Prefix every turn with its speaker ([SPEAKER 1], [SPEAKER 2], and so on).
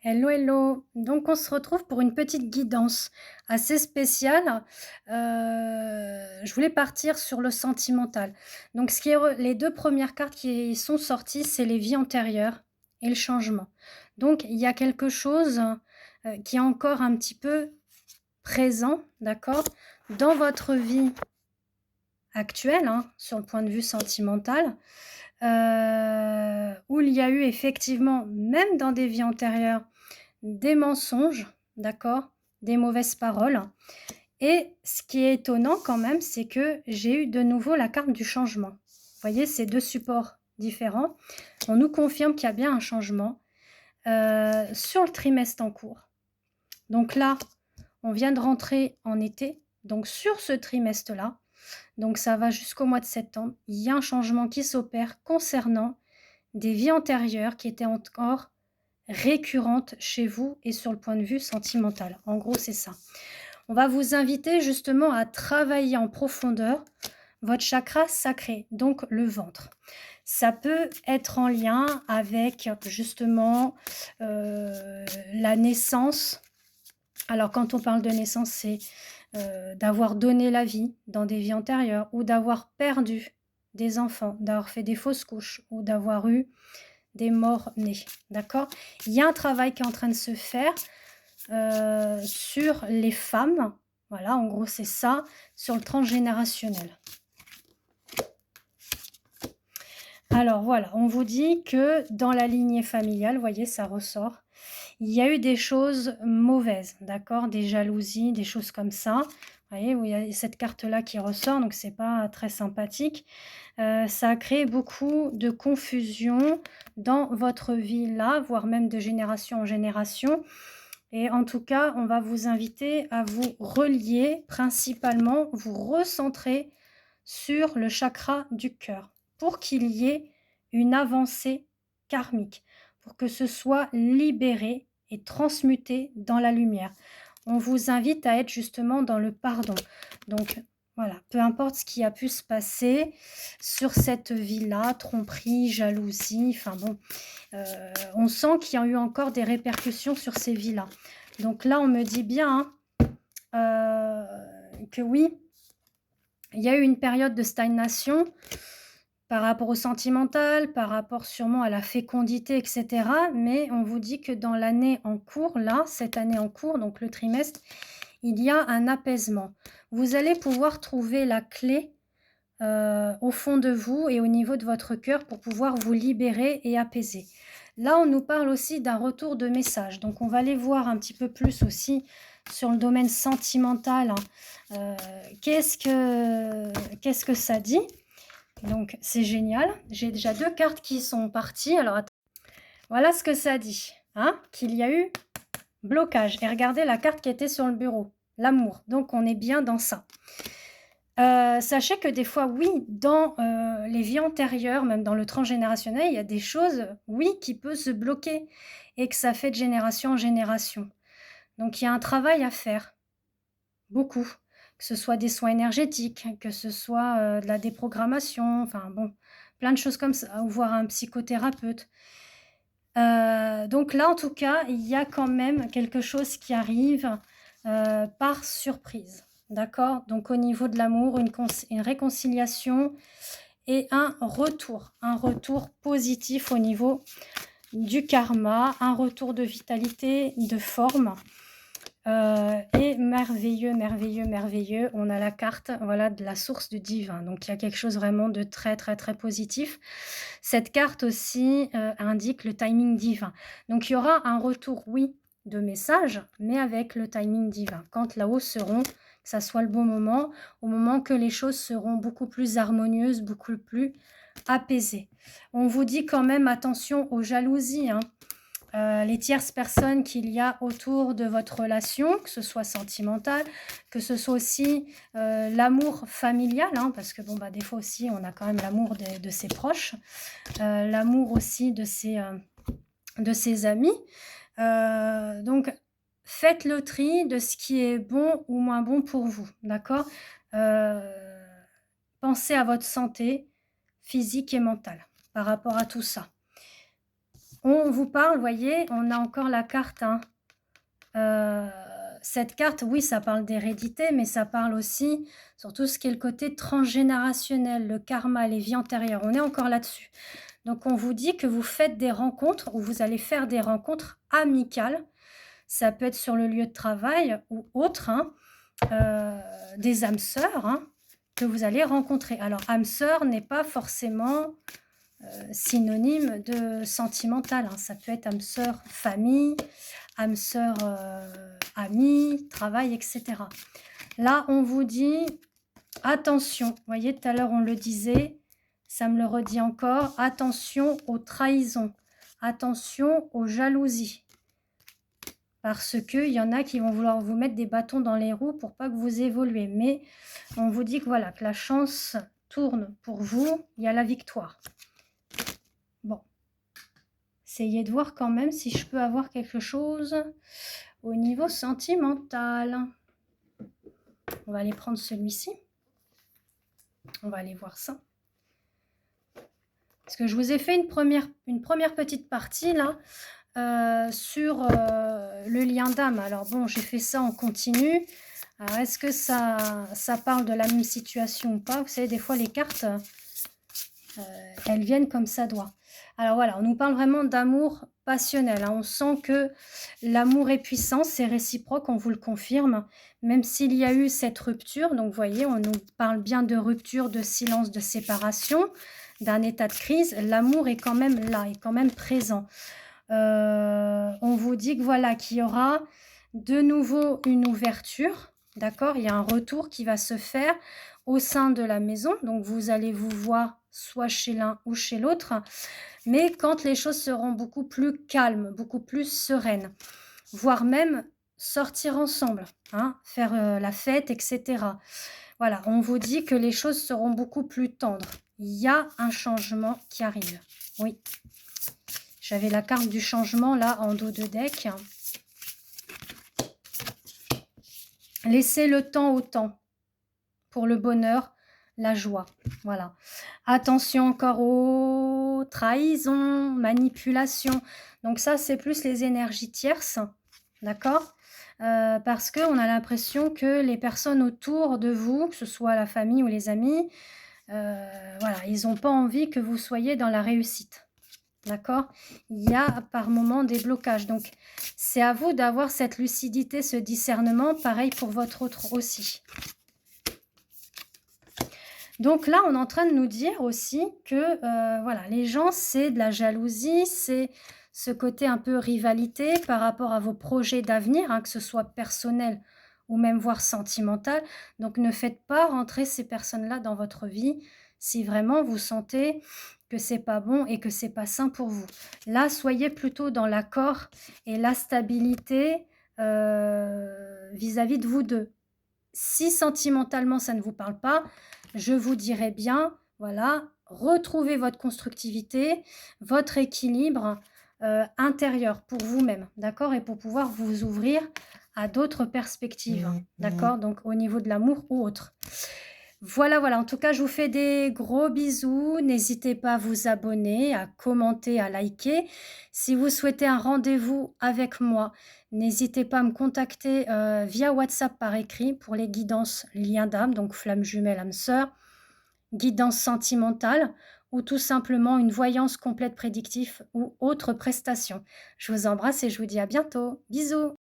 [SPEAKER 1] Hello, hello. Donc, on se retrouve pour une petite guidance assez spéciale. Je voulais partir sur le sentimental. Donc, ce qui est les 2 premières cartes qui sont sorties, c'est les vies antérieures et le changement. Donc, il y a quelque chose, qui est encore un petit peu présent, d'accord? Dans votre vie actuelle, hein, sur le point de vue sentimental, où il y a eu effectivement, même dans des vies antérieures, des mensonges, d'accord? Des mauvaises paroles et ce qui est étonnant quand même, c'est que j'ai eu de nouveau la carte du changement. Vous voyez, ces 2 supports différents. On nous confirme qu'il y a bien un changement, sur le trimestre en cours. Donc là, on vient de rentrer en été, donc sur ce trimestre-là, donc ça va jusqu'au mois de septembre, il y a un changement qui s'opère concernant des vies antérieures qui étaient encore récurrentes chez vous et sur le point de vue sentimental. En gros, c'est ça. On va vous inviter justement à travailler en profondeur votre chakra sacré, donc le ventre. Ça peut être en lien avec justement la naissance. Alors quand on parle de naissance, c'est d'avoir donné la vie dans des vies antérieures ou d'avoir perdu des enfants, d'avoir fait des fausses couches ou d'avoir eu des morts-nés, d'accord? Il y a un travail qui est en train de se faire, sur les femmes, voilà, en gros, c'est ça, sur le transgénérationnel. Alors voilà, on vous dit que dans la lignée familiale, vous voyez, ça ressort, il y a eu des choses mauvaises, d'accord? Des jalousies, des choses comme ça. Vous voyez, où il y a cette carte-là qui ressort, donc c'est pas très sympathique. Ça a créé beaucoup de confusion dans votre vie là, voire même de génération en génération. Et en tout cas, on va vous inviter à vous relier, principalement, vous recentrer sur le chakra du cœur pour qu'il y ait une avancée karmique, pour que ce soit libéré et transmuté dans la lumière. On vous invite à être justement dans le pardon. Donc voilà, peu importe ce qui a pu se passer sur cette vie-là, tromperie, jalousie, enfin bon, on sent qu'il y a eu encore des répercussions sur ces vies-là. Donc là, on me dit bien, hein, que oui, il y a eu une période de stagnation par rapport au sentimental, par rapport sûrement à la fécondité et cetera, mais on vous dit que dans l'année en cours, là, cette année en cours, donc le trimestre, il y a un apaisement. Vous allez pouvoir trouver la clé, au fond de vous et au niveau de votre cœur pour pouvoir vous libérer et apaiser. Là, on nous parle aussi d'un retour de message, donc on va aller voir un petit peu plus aussi sur le domaine sentimental, hein, qu'est-ce que ça dit? Donc c'est génial. J'ai déjà 2 cartes qui sont parties. Alors voilà ce que ça dit, hein, qu'il y a eu blocage et regardez la carte qui était sur le bureau, l'amour. Donc on est bien dans ça. Sachez que des fois, oui, dans, les vies antérieures, même dans le transgénérationnel, il y a des choses, oui, qui peut se bloquer et que ça fait de génération en génération. Donc il y a un travail à faire, beaucoup. Que ce soit des soins énergétiques, que ce soit, de la déprogrammation, enfin bon, plein de choses comme ça, ou voir un psychothérapeute. Donc là, en tout cas, il y a quand même quelque chose qui arrive, par surprise, d'accord? Donc au niveau de l'amour, une réconciliation et un retour positif au niveau du karma, un retour de vitalité, de forme. Et merveilleux, merveilleux, merveilleux, on a la carte, voilà, de la source du divin. Donc il y a quelque chose vraiment de très, très, très positif. Cette carte aussi, indique le timing divin. Donc il y aura un retour, oui, de message, mais avec le timing divin. Quand là-haut seront, que ça soit le bon moment, au moment que les choses seront beaucoup plus harmonieuses, beaucoup plus apaisées. On vous dit quand même attention aux jalousies, hein. Les tierces personnes qu'il y a autour de votre relation, que ce soit sentimental, que ce soit aussi, l'amour familial, hein, parce que bon, bah, des fois aussi on a quand même l'amour de ses proches, l'amour aussi de ses amis. Donc faites le tri de ce qui est bon ou moins bon pour vous, d'accord? Heu, Pensez à votre santé physique et mentale par rapport à tout ça. On vous parle, voyez, on a encore la carte, hein. Cette carte, oui, ça parle d'hérédité, mais ça parle aussi sur tout ce qui est le côté transgénérationnel, le karma, les vies antérieures. On est encore là-dessus. Donc on vous dit que vous faites des rencontres ou vous allez faire des rencontres amicales. Ça peut être sur le lieu de travail ou autre, hein, des âmes sœurs, hein, que vous allez rencontrer. Alors âme sœur n'est pas forcément synonyme de sentimental, hein. Ça peut être âme sœur famille, âme sœur amie, travail, etc. Là, on vous dit attention. Vous voyez, tout à l'heure, on le disait, ça me le redit encore. Attention aux trahisons. Attention aux jalousies. Parce qu'il y en a qui vont vouloir vous mettre des bâtons dans les roues pour pas que vous évoluez. Mais on vous dit que voilà, que la chance tourne pour vous. Il y a la victoire. Bon. Essayez de voir quand même si je peux avoir quelque chose au niveau sentimental. On va aller prendre celui-ci. On va aller voir ça. Parce que je vous ai fait une première petite partie là sur le lien d'âme. Alors bon, j'ai fait ça en continu. Alors est-ce que ça parle de la même situation ou pas? Vous savez, des fois les cartes, elles viennent comme ça doit. Alors voilà, on nous parle vraiment d'amour passionnel, hein. On sent que l'amour est puissant, c'est réciproque, on vous le confirme. Même s'il y a eu cette rupture, donc vous voyez, on nous parle bien de rupture, de silence, de séparation, d'un état de crise. L'amour est quand même là, est quand même présent. On vous dit que voilà, qu'il y aura de nouveau une ouverture, d'accord? Il y a un retour qui va se faire au sein de la maison, donc vous allez vous voir soit chez l'un ou chez l'autre, mais quand les choses seront beaucoup plus calmes, beaucoup plus sereines, voire même sortir ensemble, hein, faire la fête, etc. Voilà, on vous dit que les choses seront beaucoup plus tendres. Il y a un changement qui arrive, oui. J'avais la carte du changement là en dos de deck. Laissez le temps au temps pour le bonheur, la joie. Voilà. Attention encore aux trahisons, manipulations. Donc ça, c'est plus les énergies tierces, d'accord? Parce qu'on a l'impression que les personnes autour de vous, que ce soit la famille ou les amis, voilà, ils n'ont pas envie que vous soyez dans la réussite. D'accord? Il y a par moments des blocages. Donc, c'est à vous d'avoir cette lucidité, ce discernement. Pareil pour votre autre aussi. Donc là, on est en train de nous dire aussi que voilà, les gens, c'est de la jalousie, c'est ce côté un peu rivalité par rapport à vos projets d'avenir, hein, que ce soit personnel ou même voire sentimental. Donc, ne faites pas rentrer ces personnes-là dans votre vie si vraiment vous sentez que c'est pas bon et que c'est pas sain pour vous. Là, soyez plutôt dans l'accord et la stabilité vis-à-vis de vous deux. Si sentimentalement ça ne vous parle pas, je vous dirais bien, voilà, retrouvez votre constructivité, votre équilibre intérieur pour vous-même, d'accord? Et pour pouvoir vous ouvrir à d'autres perspectives, d'accord? Donc au niveau de l'amour ou autre. Voilà, voilà. En tout cas, je vous fais des gros bisous. N'hésitez pas à vous abonner, à commenter, à liker. Si vous souhaitez un rendez-vous avec moi, n'hésitez pas à me contacter via WhatsApp par écrit pour les guidances liens d'âme, donc flamme jumelle, âme sœur, guidance sentimentale ou tout simplement une voyance complète prédictive ou autre prestation. Je vous embrasse et je vous dis à bientôt. Bisous!